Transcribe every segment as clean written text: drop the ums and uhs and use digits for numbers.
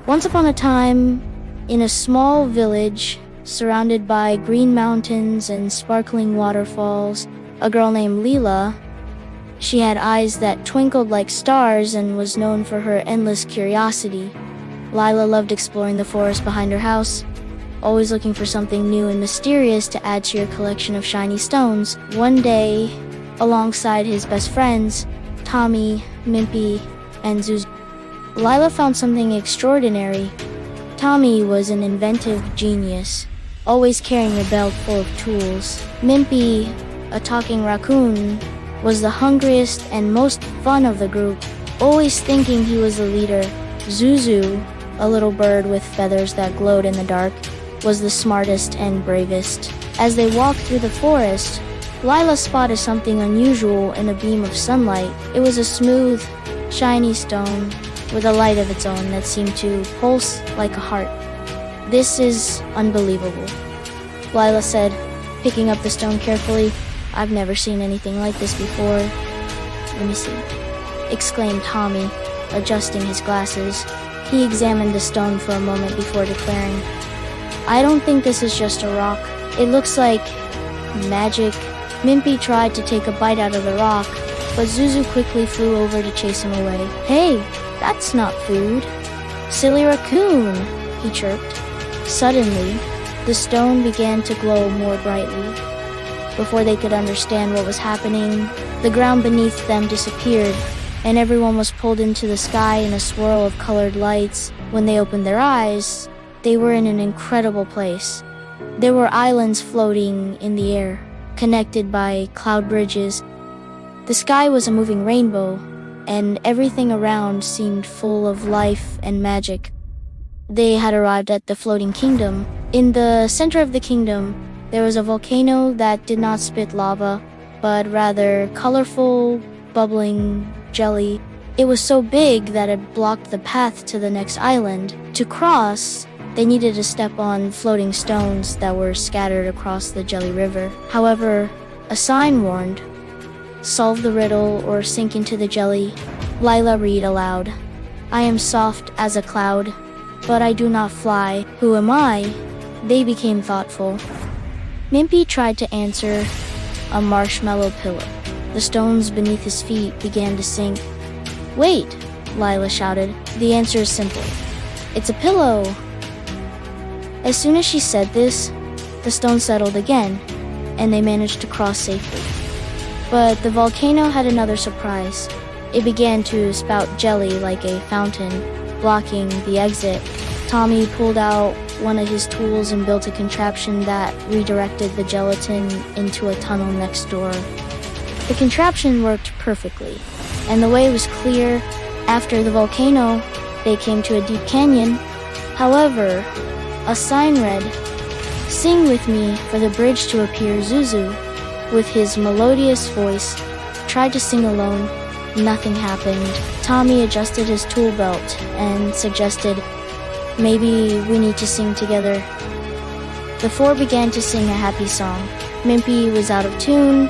Once upon a time, in a small village surrounded by green mountains and sparkling waterfalls, a girl named Lila. She had eyes that twinkled like stars and was known for her endless curiosity. Lila loved exploring the forest behind her house, always looking for something new and mysterious to add to your collection of shiny stones. One day, alongside his best friends, Tommy, Mimpy, and Zuzu, Lila found something extraordinary. Tommy was an inventive genius, always carrying a belt full of tools. Mimpy, a talking raccoon, was the hungriest and most fun of the group, always thinking he was the leader. Zuzu, a little bird with feathers that glowed in the dark, was the smartest and bravest. As they walked through the forest, Lila spotted something unusual in a beam of sunlight. It was a smooth, shiny stone with a light of its own that seemed to pulse like a heart. "This is unbelievable," Lila said, picking up the stone carefully. "I've never seen anything like this before." "Let me see," exclaimed Tommy, adjusting his glasses. He examined the stone for a moment before declaring, "I don't think this is just a rock. It looks like magic." Mimpy tried to take a bite out of the rock, but Zuzu quickly flew over to chase him away. "Hey, that's not food. Silly raccoon," he chirped. Suddenly, the stone began to glow more brightly. Before they could understand what was happening, the ground beneath them disappeared, and everyone was pulled into the sky in a swirl of colored lights. When they opened their eyes, they were in an incredible place. There were islands floating in the air, connected by cloud bridges. The sky was a moving rainbow, and everything around seemed full of life and magic. They had arrived at the floating kingdom. In the center of the kingdom, there was a volcano that did not spit lava, but rather colorful, bubbling jelly. It was so big that it blocked the path to the next island. To cross, they needed to step on floating stones that were scattered across the jelly river. However, a sign warned, "Solve the riddle or sink into the jelly." Lila read aloud, "I am soft as a cloud, but I do not fly. Who am I?" They became thoughtful. Mimpy tried to answer, "A marshmallow pillow." The stones beneath his feet began to sink. "Wait," Lila shouted. "The answer is simple. It's a pillow." As soon as she said this, the stone settled again, and they managed to cross safely. But the volcano had another surprise. It began to spout jelly like a fountain, blocking the exit. Tommy pulled out one of his tools and built a contraption that redirected the gelatin into a tunnel next door. The contraption worked perfectly, and the way was clear. After the volcano, they came to a deep canyon. However, a sign read, "Sing with me for the bridge to appear." Zuzu, with his melodious voice, tried to sing alone. Nothing happened. Tommy adjusted his tool belt and suggested, "Maybe we need to sing together." The four began to sing a happy song. Mimpy was out of tune,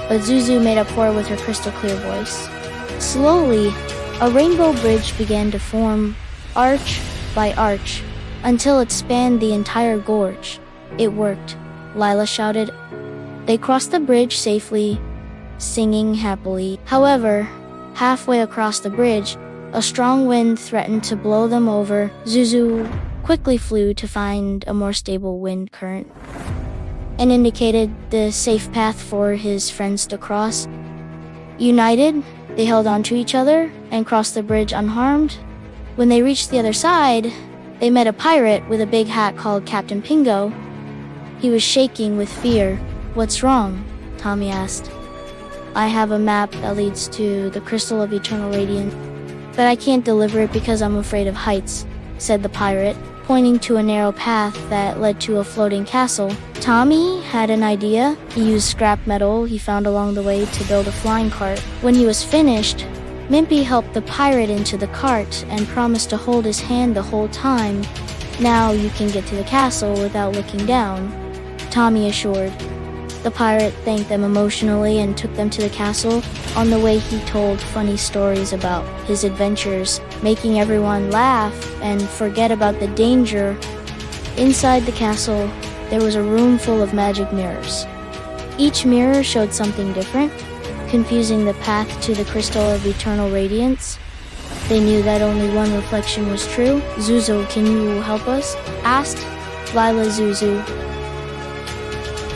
but Zuzu made up for it with her crystal clear voice. Slowly, a rainbow bridge began to form, arch by arch, until it spanned the entire gorge. "It worked," Lila shouted. They crossed the bridge safely, singing happily. However, halfway across the bridge, a strong wind threatened to blow them over. Zuzu quickly flew to find a more stable wind current and indicated the safe path for his friends to cross. United, they held onto each other and crossed the bridge unharmed. When they reached the other side, they met a pirate with a big hat called Captain Pingo. He was shaking with fear. "What's wrong?" Tommy asked. "I have a map that leads to the Crystal of Eternal Radiance, but I can't deliver it because I'm afraid of heights," said the pirate, pointing to a narrow path that led to a floating castle. Tommy had an idea. He used scrap metal he found along the way to build a flying cart. When he was finished, Mimpy helped the pirate into the cart and promised to hold his hand the whole time. "Now you can get to the castle without looking down," Tommy assured. The pirate thanked them emotionally and took them to the castle. On the way, he told funny stories about his adventures. making everyone laugh and forget about the danger. Inside the castle, there was a room full of magic mirrors. Each mirror showed something different, confusing the path to the crystal of eternal radiance. They knew that only one reflection was true. "Zuzu, can you help us?" asked Lila. Zuzu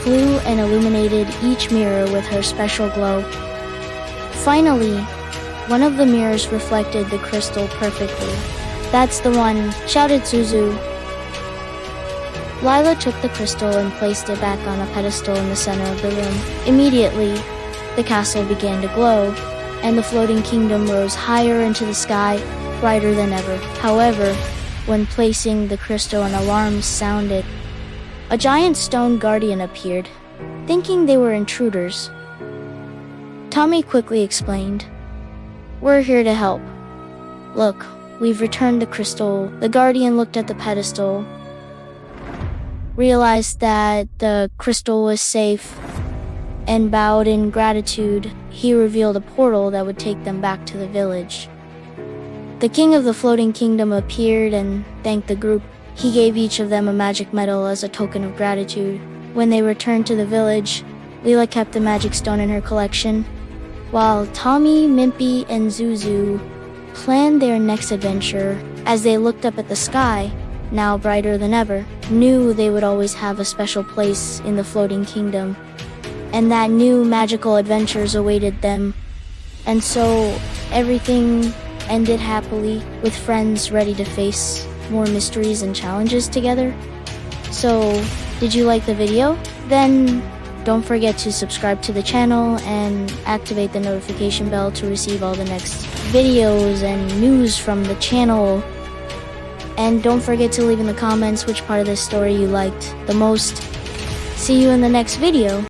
flew and illuminated each mirror with her special glow. Finally, one of the mirrors reflected the crystal perfectly. "That's the one," shouted Zuzu. Lila took the crystal and placed it back on a pedestal in the center of the room. Immediately, the castle began to glow, and the floating kingdom rose higher into the sky, brighter than ever. However, when placing the crystal, an alarm sounded. A giant stone guardian appeared, thinking they were intruders. Tommy quickly explained, "We're here to help. Look, we've returned the crystal." The guardian looked at the pedestal, realized that the crystal was safe, and bowed in gratitude. He revealed a portal that would take them back to the village. The king of the floating kingdom appeared and thanked the group. He gave each of them a magic medal as a token of gratitude. When they returned to the village, Lila kept the magic stone in her collection, while Tommy, Mimpy, and Zuzu planned their next adventure. As they looked up at the sky, now brighter than ever, knew they would always have a special place in the floating kingdom, and that new magical adventures awaited them. And so everything ended happily, with friends ready to face more mysteries and challenges together. So, did you like the video? Then don't forget to subscribe to the channel and activate the notification bell to receive all the next videos and news from the channel. And don't forget to leave in the comments which part of this story you liked the most. See you in the next video.